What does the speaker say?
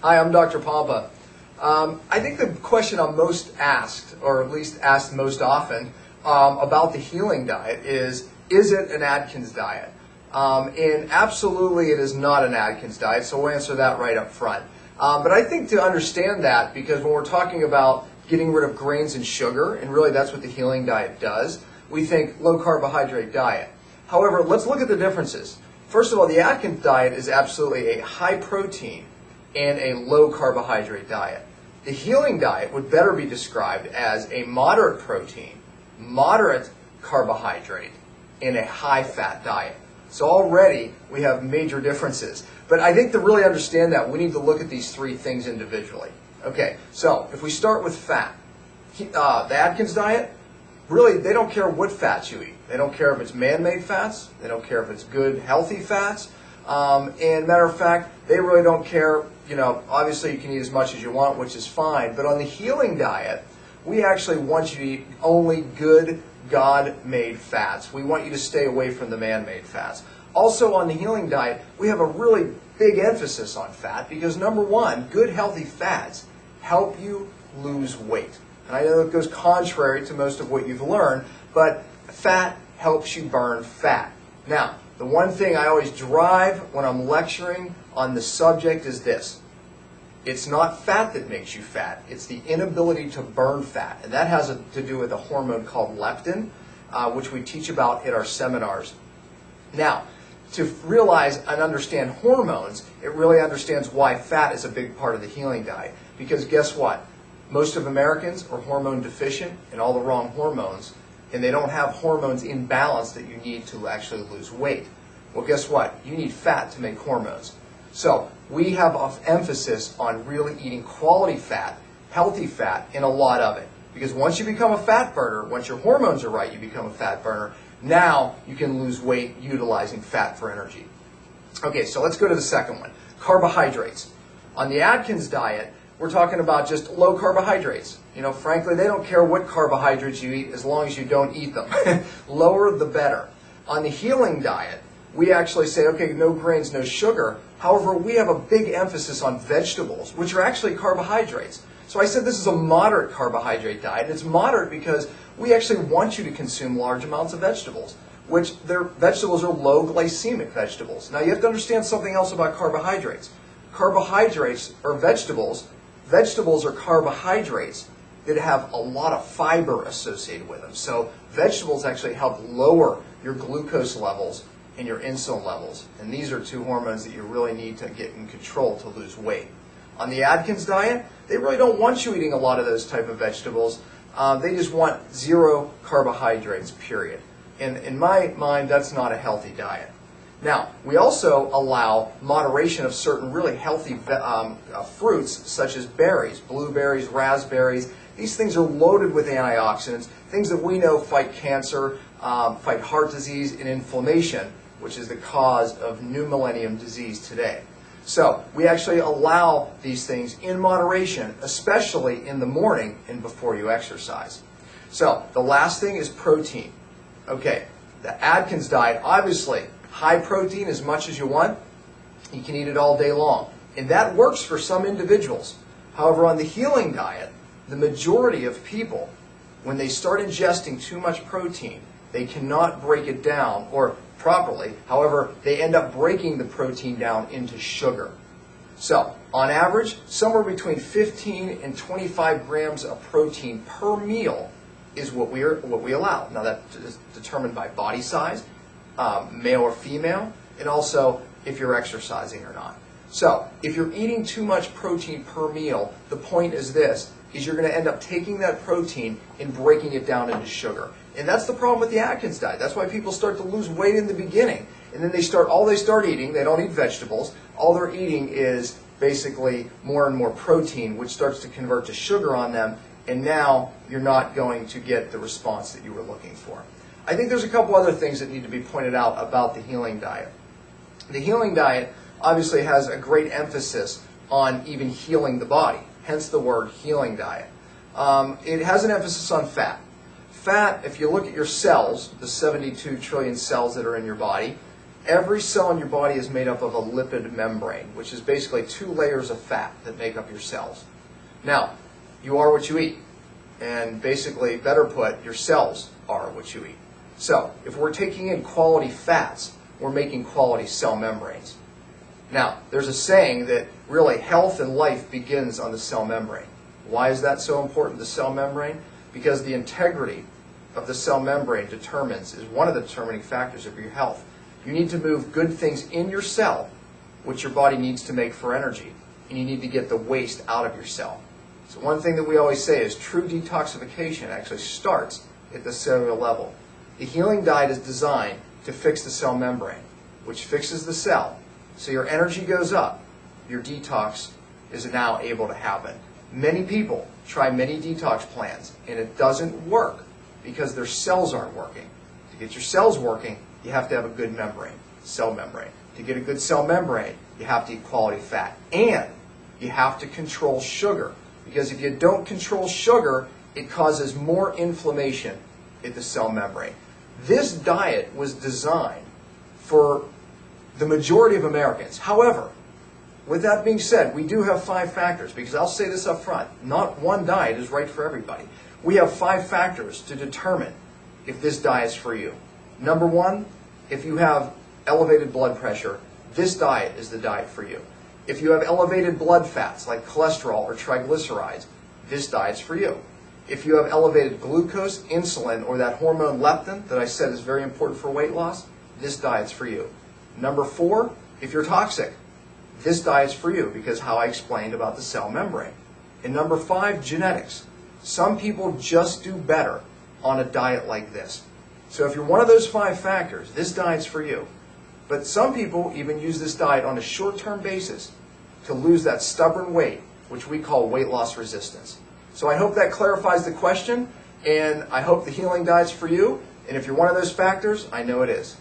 Hi, I'm Dr. Pompa. I think the question I'm most asked, or at least asked most often, about the healing diet is it an Atkins diet? And absolutely it is not an Atkins diet, so we'll answer that right up front. But I think to understand that, because when we're talking about getting rid of grains and sugar, and really that's what the healing diet does, we think low carbohydrate diet. However, let's look at the differences. First of all, the Atkins diet is absolutely a high protein and a low carbohydrate diet. The healing diet would better be described as a moderate protein, moderate carbohydrate, and a high fat diet. So already we have major differences. But I think to really understand that, we need to look at these three things individually. Okay, so if we start with fat, the Atkins diet, really they don't care what fats you eat. They don't care if it's man-made fats. They don't care if it's good, healthy fats. And matter of fact, they really don't care. You know, obviously you can eat as much as you want, which is fine. But on the healing diet, we actually want you to eat only good, God-made fats. We want you to stay away from the man-made fats. Also on the healing diet, we have a really big emphasis on fat because number one, good, healthy fats help you lose weight. And I know it goes contrary to most of what you've learned, but fat helps you burn fat. Now, the one thing I always drive when I'm lecturing on the subject is this. It's not fat that makes you fat. It's the inability to burn fat. And that has to do with a hormone called leptin, which we teach about at our seminars. Now, to realize and understand hormones, it really understands why fat is a big part of the healing diet. Because guess what? Most of Americans are hormone deficient in all the wrong hormones, and they don't have hormones in balance that you need to actually lose weight. Well, guess what? You need fat to make hormones. So we have an emphasis on really eating quality fat, healthy fat, and a lot of it. Because once you become a fat burner, once your hormones are right, you become a fat burner. Now you can lose weight utilizing fat for energy. Okay, so let's go to the second one. Carbohydrates. On the Atkins diet, we're talking about just low carbohydrates. You know, frankly, they don't care what carbohydrates you eat as long as you don't eat them. Lower the better. On the healing diet, we actually say, okay, no grains, no sugar. However, we have a big emphasis on vegetables, which are actually carbohydrates. So I said this is a moderate carbohydrate diet. It's moderate because we actually want you to consume large amounts of vegetables, which their vegetables are low glycemic vegetables. Now you have to understand something else about carbohydrates. Carbohydrates are vegetables. Vegetables are carbohydrates that have a lot of fiber associated with them. So vegetables actually help lower your glucose levels and your insulin levels. And these are two hormones that you really need to get in control to lose weight. On the Atkins diet, they really don't want you eating a lot of those type of vegetables. They just want zero carbohydrates, period. And in my mind, that's not a healthy diet. Now, we also allow moderation of certain really healthy fruits, such as berries, blueberries, raspberries. These things are loaded with antioxidants, things that we know fight cancer, fight heart disease, and inflammation, which is the cause of new millennium disease today. So we actually allow these things in moderation, especially in the morning and before you exercise. So the last thing is protein. Okay, the Atkins diet, obviously, high protein as much as you want. You can eat it all day long. And that works for some individuals. However, on the healing diet, the majority of people, when they start ingesting too much protein, they cannot break it down or properly. However, they end up breaking the protein down into sugar. So, on average, somewhere between 15 and 25 grams of protein per meal is what we allow. Now, that is determined by body size, male or female, and also if you're exercising or not. So, if you're eating too much protein per meal, the point is this, is you're going to end up taking that protein and breaking it down into sugar. And that's the problem with the Atkins diet. That's why people start to lose weight in the beginning. And then they start eating, they don't eat vegetables, all they're eating is basically more and more protein, which starts to convert to sugar on them, and now you're not going to get the response that you were looking for. I think there's a couple other things that need to be pointed out about the healing diet. The healing diet obviously has a great emphasis on even healing the body, hence the word healing diet. It has an emphasis on fat. Fat, if you look at your cells, the 72 trillion cells that are in your body, Every cell in your body is made up of a lipid membrane, which is basically 2 layers of fat that make up your cells. Now, you are what you eat. And basically, better put, your cells are what you eat. So, if we're taking in quality fats, we're making quality cell membranes. Now, there's a saying that really health and life begins on the cell membrane. Why is that so important, the cell membrane? Because the integrity of the cell membrane is one of the determining factors of your health. You need to move good things in your cell, which your body needs to make for energy, and you need to get the waste out of your cell. So one thing that we always say is true detoxification actually starts at the cellular level. The healing diet is designed to fix the cell membrane, which fixes the cell. So your energy goes up, your detox is now able to happen. Many people try many detox plans, and it doesn't work because their cells aren't working. To get your cells working, you have to have a good membrane, cell membrane. To get a good cell membrane, you have to eat quality fat. And you have to control sugar. Because if you don't control sugar, it causes more inflammation at the cell membrane. This diet was designed for the majority of Americans. However, with that being said, we do have 5 factors, because I'll say this up front, not one diet is right for everybody. We have 5 factors to determine if this diet is for you. Number 1, if you have elevated blood pressure, this diet is the diet for you. If you have elevated blood fats like cholesterol or triglycerides, this diet's for you. If you have elevated glucose, insulin, or that hormone leptin that I said is very important for weight loss, this diet's for you. Number 4, if you're toxic, this diet's for you, because how I explained about the cell membrane. And number 5, genetics. Some people just do better on a diet like this. So if you're one of those 5 factors, this diet's for you. But some people even use this diet on a short-term basis to lose that stubborn weight, which we call weight loss resistance. So I hope that clarifies the question, and I hope the healing diet's for you. And if you're one of those factors, I know it is.